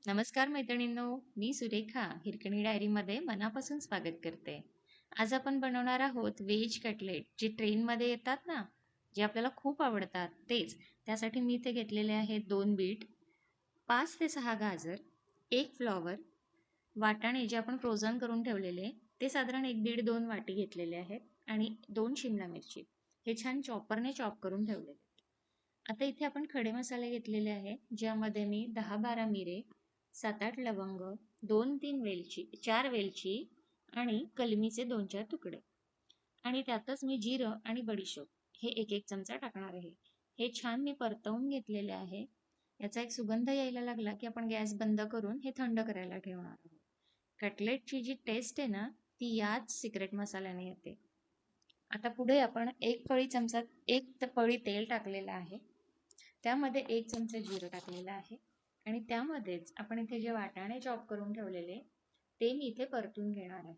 नमस्कार मैत्रिणींनो, मी सुरेखा हिरकणी डायरीमध्ये मनापासून स्वागत करते. आज आपण बनवणार आहोत व्हेज कटलेट, जे ट्रेनमध्ये येतात ना, जे आपल्याला खूप आवडतात तेच. त्यासाठी मी इथे घेतलेले आहेत 2 बीट, 5 ते 6 गाजर, 1 फ्लॉवर, वाटाणे जे आपण फ्रोझन करून ठेवलेले, ते साधारण 1-1.5-2 वाटी घेतलेले आहेत आणि 2 शिमला मिरची. हे छान चॉपरने चॉप करून ठेवलेले. आता इथे आपण खडे मसाले घेतलेले आहेत, ज्यामध्ये मी 10-12 मिरे, 7-8 लवंग, 2-3 वेलची, 4 वेलची आणि कलमीचे 2-4 तुकडे आणि त्यातच मी जिरं आणि बडीशोप हे 1-1 चमचा टाकणार आहे. हे छान मी परतवून घेतलेले आहे. याचा एक सुगंध यायला लागला की आपण गॅस बंद करून हे थंड करायला ठेवणार आहोत. कटलेटची जी टेस्ट आहे ना, ती याच सिक्रेट मसाल्याने येते. आता पुढे आपण एक पळी तेल टाकलेलं आहे. त्यामध्ये 1 चमचा जिरं टाकलेलं आहे आणि त्यामध्येच आपण इथे जे वाटाणे चॉप करून ठेवलेले ते मी इथे परतून घेणार आहे.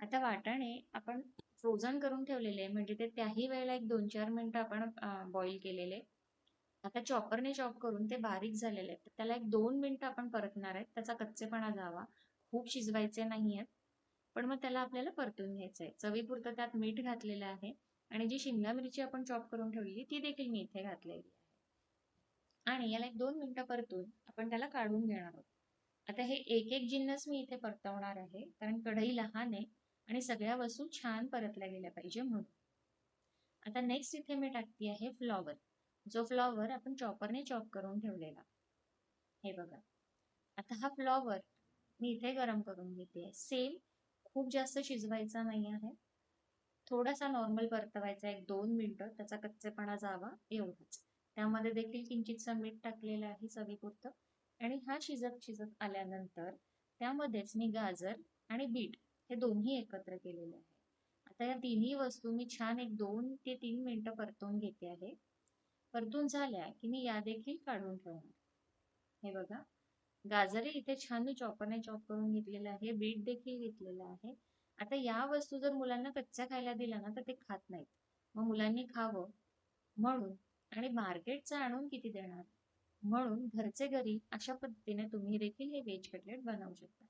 आता वाटाणे आपण फ्रोझन करून ठेवलेले म्हणजे ते त्याही वेळेला एक 2-4 मिनिटं आपण बॉईल केलेले. आता चॉपरने चॉप करून ते बारीक झालेले आहेत. तर त्याला एक 2 मिनिटं आपण परतणार आहेत. त्याचा कच्चेपणा जावा. खूप शिजवायचे नाहीयेत. पण मग त्याला आपल्याला परतून घ्यायचंय. चवीपुरतं त्यात मीठ घातलेलं आहे आणि जी शिमला मिरची आपण चॉप करून ठेवलेली ती देखील मी इथे घातलेली आहे. आणि याला एक 2 मिनिटं परतून आपण त्याला काढून घेणार आहोत. आता हे एक-एक जिन्नस मी इथे परतवणार आहे, कारण कढई लहान आहे आणि सगळ्या वस्तू छान परतल्या गेल्या पाहिजे म्हणून. आता नेक्स्ट इथे मी टाकते आहे फ्लॉवर. जो फ्लॉवर आपण चॉपरने चॉप करून ठेवलेला. हे बघा. आता हा फ्लॉवर मी इथे गरम करून घेते. सेम खूप जास्त शिजवायचा नाही आहे. थोडासा नॉर्मल परतवायचा 1-2 मिनिटं त्याचा कच्चेपणा जावा एवढंच. त्यामध्ये देखील किंचितसं मीठ टाकलेलं आहे चवीपुरतं आणि हा शिजत शिजत आल्यानंतर त्यामध्येच मी गाजर आणि बीट हे दोन्ही एकत्र केलेले आहे. आता या तिन्ही वस्तू मी छान एक 2 ते 3 मिनिटं परतवून घेते आहे. परतून झाल्या की मी या देखील काढून ठेवणार. हे बघा. गाजरही इथे छान मी चॉपरने चॉप करून घेतलेलं आहे. बीट देखील घेतलेलं आहे. आता या वस्तू जर मुलांना कच्च्या खायला दिल्या ना, तर ते खात नाहीत. मग मुलांनी खावं म्हणून आणि मार्केटचं आणून किती देणार? म्हणून घरचे घरी अशा पद्धतीने तुम्ही देखील हे व्हेज कटलेट बनवू शकता.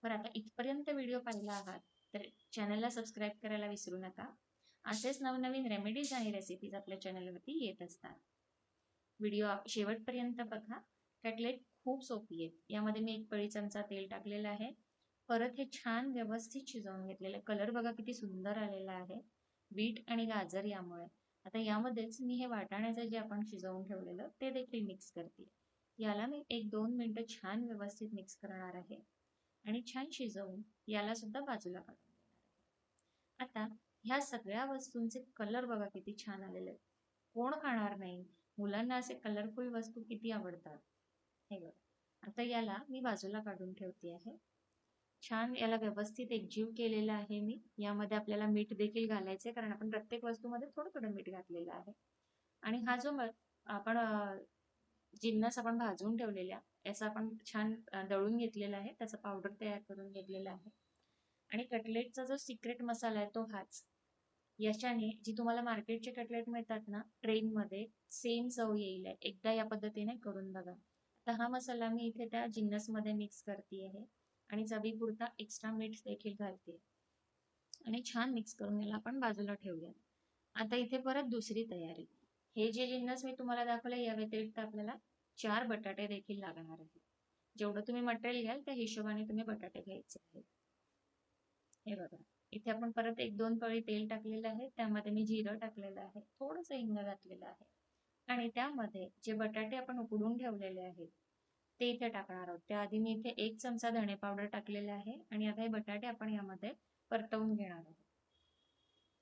बरं आता इथपर्यंत व्हिडिओ पाहिला आहात, तर चॅनलला सबस्क्राईब करायला विसरू नका. असेच नवनवीन रेमेडीज आणि रेसिपीज आपल्या चॅनलवरती येत असतात. व्हिडिओ शेवटपर्यंत बघा. कटलेट खूप सोपी आहेत. यामध्ये मी 1 पळी चमचा तेल टाकलेलं आहे. परत हे छान व्यवस्थित शिजवून घेतलेलं. कलर बघा किती सुंदर आलेला आहे. बीट आणि गाजर यामुळे. आता यामध्येच मी हे वाटाण्याचं जे आपण शिजवून ठेवलेलं ते देखील मिक्स करते. याला मी 1-2 मिनिटं छान व्यवस्थित मिक्स करणार आहे आणि छान शिजवून याला सुद्धा बाजूला काढून देणार आहे. आता ह्या सगळ्या वस्तूंचे कलर बघा किती छान आलेले आहेत. कोण खाणार नाही? मुलांना असे कलरफुल वस्तू किती आवडतात. हे बघा. आता याला मी बाजूला काढून ठेवते आहे. छान याला व्यवस्थित एकजीव केलेलं आहे मी. यामध्ये आपल्याला मीठ देखील घालायचंय कारण आपण प्रत्येक वस्तूमध्ये थोडं-थोडं मीठ घातलेलं आहे. आणि हा जो आपण जिन्नस आपण भाजून ठेवलेल्या याचा आपण छान दळून घेतलेला आहे. त्याचा पावडर तयार करून घेतलेला आहे. आणि कटलेटचा जो सिक्रेट मसाला आहे तो हाच. याच्याने जी तुम्हाला मार्केटचे कटलेट मिळतात ना ट्रेनमध्ये सेम चव येईल. एकदा या पद्धतीने करून बघा. आता हा मसाला मी इथे त्या जिन्नसमध्ये मिक्स करते आहे आणि चवीपुरता एक्स्ट्रा मीठ देखील घालते आणि छान मिक्स करून याला आपण बाजूला ठेवूया. आता इथे परत दुसरी तयारी. हे जे जिन्नस मी तुम्हाला दाखवले या व्यतिरिक्त आपल्याला 4 बटाटे देखील लागणार आहेत. जेवढं तुम्ही मटेरियल घ्याल त्या हिशोबाने तुम्ही बटाटे घ्यायचे आहेत. हे बघा. इथे आपण परत 1-2 पळी तेल टाकलेलं आहे. त्यामध्ये मी जिरं टाकलेलं आहे. थोडंसं हिंग घातलेलं आहे. आणि त्यामध्ये जे बटाटे आपण उकडून ठेवलेले आहेत, ते इथे टाकणार आहोत. त्याआधी मी इथे 1 चमचा धणे पावडर टाकलेला आहे आणि आता हे बटाटे आपण यामध्ये परतवून घेणार आहोत.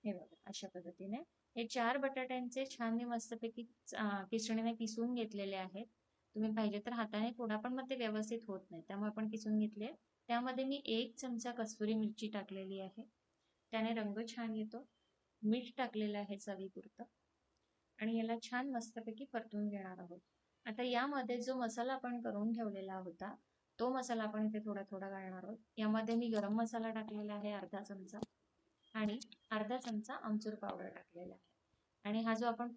हे बघा अशा पद्धतीने. हे 4 बटाट्यांचे छान मी मस्तपैकी किसणीने किसून घेतलेले आहेत. तुम्ही पाहिजे तर हाताने फोडा, पण मग ते व्यवस्थित होत नाही. त्यामुळे आपण किसून घेतले. त्यामध्ये मी 1 चमचा कसुरी मिरची टाकलेली आहे. त्याने रंग छान येतो. मीठ टाकलेलं आहे चवीपुरतं आणि याला छान मस्तपैकी परतून घेणार आहोत. आता यामध्ये जो मसाला आपण करून ठेवलेला होता, तो मसाला आपण इथे थोडा थोडा घालणार आहोत. यामध्ये मी गरम मसाला टाकलेला आहे अर्धा चमचा आणि अर्धा चमचा आमचूर पावडर टाकलेला आहे. आणि हा जो आपण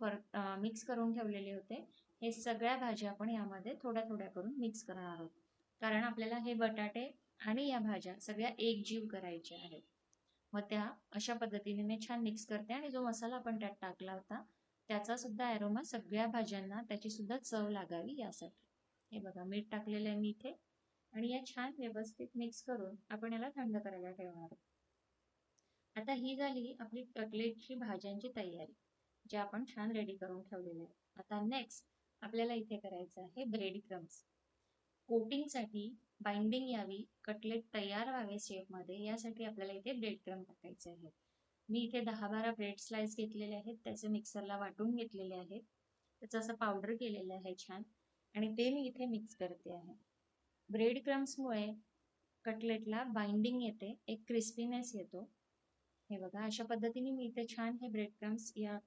मिक्स करून ठेवलेले होते, हे सगळ्या भाज्या आपण यामध्ये थोड्या थोड्या करून मिक्स करणार आहोत. कारण आपल्याला हे बटाटे आणि या भाज्या सगळ्या एकजीव करायच्या आहेत. मग त्या अशा पद्धतीने मी छान मिक्स करते आणि जो मसाला आपण त्यात टाकला होता त्याचा सुद्धा अरोमा सगळ्या भाज्यांना त्याची सुद्धा चव लागावी यासाठी. हे बघा मीठ टाकलेलं आहे मी इथे आणि या छान व्यवस्थित मिक्स करून आपण याला थंड करायला ठेवणार आहोत. आता ही झाली आपली कटलेटची भाज्यांची तयारी, जे आपण छान रेडी करून ठेवलेले आहे. आता नेक्स्ट आपल्याला इथे करायचं आहे ब्रेड क्रम्स. कोटिंगसाठी बाइंडिंग यावी, कटलेट तयार व्हावे शेपमध्ये, यासाठी आपल्याला इथे ब्रेड क्रम टाकायचे आहेत. मी इथे 10-12 ब्रेड स्लाइस घेतलेले आहेत, त्याचे मिक्सरला वाटून घेतलेले आहेत, त्याचं असं पावडर केलेलं आहे छान आणि ते मी इथे मिक्स करते आहे. ब्रेड क्रम्समुळे कटलेटला बाइंडिंग येते, एक क्रिस्पीनेस येतो. हे बघा अशा पद्धतीने मी इथे छान हे ब्रेड क्रम्स या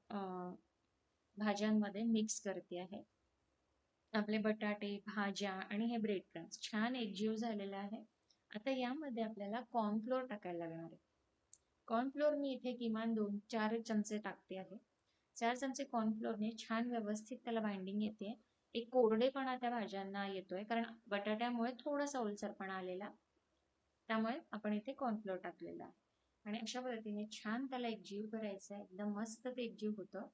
भाज्यांमध्ये मिक्स करते आहे. आपले बटाटे, भाज्या आणि हे ब्रेड क्रम्स छान एकजीव झालेला आहे. आता यामध्ये आपल्याला कॉर्नफ्लोअर टाकायला लागणार आहे. कॉर्नफ्लोअर मी इथे किमान 2-4 चमचे टाकते आहे. 4 चमचे कॉर्नफ्लोअरने छान व्यवस्थित त्याला बाइंडिंग येते. एक कोरडेपणा त्या भाज्यांना येतोय कारण बटाट्यामुळे थोडासा ओलसरपणा आलेला, त्यामुळे आपण इथे कॉर्नफ्लोअर टाकलेला आहे. आणि अशा पद्धतीने छान त्याला एकजीव करायचं आहे. एकदम मस्त ते एकजीव होतं.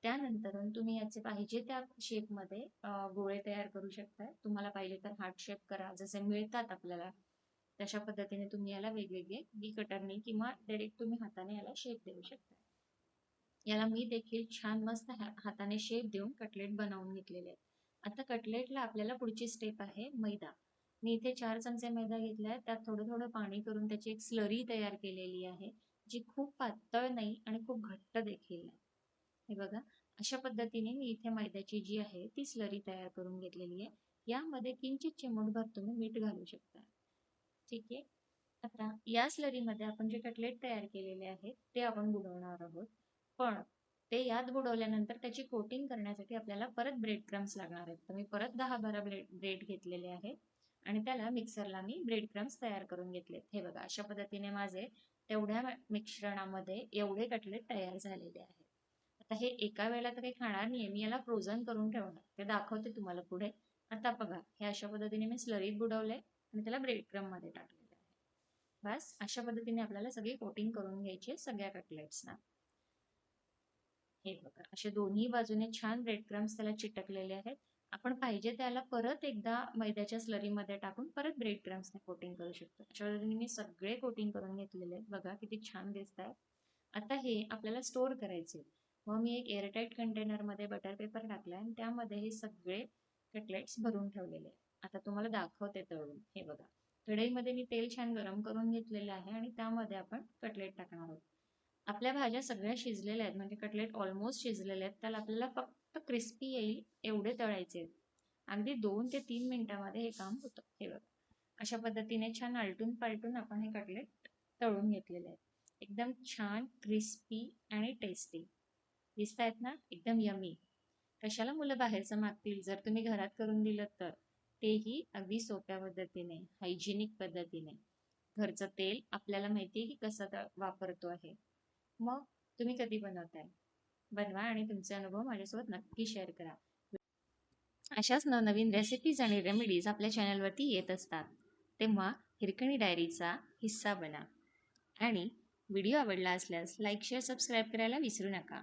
त्यानंतर तुम्ही याचे पाहिजे त्या शेपमध्ये गोळे तयार करू शकता. तुम्हाला पाहिजे तर हार्ट शेप करा, जसे मिळतात आपल्याला तशा पद्धतीने तुम्ही याला वेगवेगळे कटरने किंवा डायरेक्ट तुम्ही हाताने याला शेप देऊ शकता. याला मी देखील छान मस्त हाताने शेप देऊन कटलेट बनवून घेतलेले आहेत. आता कटलेटला आपल्याला पुढची स्टेप आहे मैदा. मी इथे 4 चमचे मैदा घेतलाय, त्यात थोडं थोडं पाणी करून त्याची एक स्लरी तयार केलेली आहे, जी खूप पातळ नाही आणि खूप घट्ट देखील नाही. हे बघा अशा पद्धतीने मी इथे मैद्याची जी आहे ती स्लरी तयार करून घेतलेली आहे. यामध्ये किंचित चिमूटभर तुम्ही मीठ घालू शकता. ठीक आहे. आता या स्लरीमध्ये आपण जे कटलेट तयार केलेले आहेत ते आपण बुडवणार आहोत. पण ते यात बुडवल्यानंतर त्याची कोटिंग करण्यासाठी आपल्याला परत ब्रेड क्रम्स लागणार आहेत. तर मी परत 10-12 ब्रेड घेतलेले आहेत आणि त्याला मिक्सरला मी ब्रेड क्रम्स तयार करून घेतलेत. हे बघा अशा पद्धतीने माझे तेवढ्या मिश्रणामध्ये एवढे कटलेट तयार झालेले आहेत. आता हे एका वेळेला तर काही खाणार नाहीये, मी याला फ्रोझन करून ठेवणार, ते दाखवते तुम्हाला पुढे. आता बघा हे अशा पद्धतीने मी स्लरीत बुडवले आणि त्याला ब्रेड क्रम मध्ये टाकलेलं आहे. बस अशा पद्धतीने आपल्याला सगळी कोटिंग करून घ्यायची आहे सगळ्या कटलेट्सना. हे बघा असे दोन्ही बाजूने छान ब्रेड क्रम्स त्याला चिटकलेले आहेत. आपण पाहिजे त्याला परत एकदा मैद्याच्या स्लरीमध्ये टाकून परत ब्रेड क्रम्सने कोटिंग करू शकतो. अशा पद्धतीने मी सगळे कोटिंग करून घेतलेले आहेत. बघा किती छान दिसत आहे. आता हे आपल्याला स्टोअर करायचे. मग मी एक एअरटाईट कंटेनरमध्ये बटर पेपर टाकलाय आणि त्यामध्ये हे सगळे कटलेट्स भरून ठेवलेले आहेत. आता तुम्हाला दाखवते तळून. हे बघा कढईमध्ये मी तेल छान गरम करून घेतलेलं आहे आणि त्यामध्ये आपण कटलेट टाकणार आहोत. आपल्या भाज्या सगळ्या शिजलेल्या आहेत, म्हणजे कटलेट ऑलमोस्ट शिजलेले आहेत. त्याला आपल्याला फक्त क्रिस्पी येईल एवढे तळायचे आहेत. अगदी 2 ते 3 मिनिटांमध्ये हे काम होतं. हे बघा अशा पद्धतीने छान आलटून पालटून आपण हे कटलेट तळून घेतलेले आहेत. एकदम छान क्रिस्पी आणि टेस्टी दिसत आहेत ना, एकदम यमी. कशाला मुलं बाहेरचं मागतील जर तुम्ही घरात करून दिलं तर, तेही अगदी सोप्या पद्धतीने, हायजिनिक पद्धतीने. घरचं तेल आपल्याला माहितीये की कसं वापरतो आहे. मग तुम्ही कधी बनवताय? बनवा आणि तुमचे अनुभव माझ्यासोबत नक्की शेअर करा. अशाच नवनवीन रेसिपीज आणि रेमेडीज आपल्या चॅनलवरती येत असतात, तेव्हा हिरकणी डायरीचा हिस्सा बना आणि व्हिडिओ आवडला असल्यास लाईक, शेअर, सबस्क्राईब करायला विसरू नका.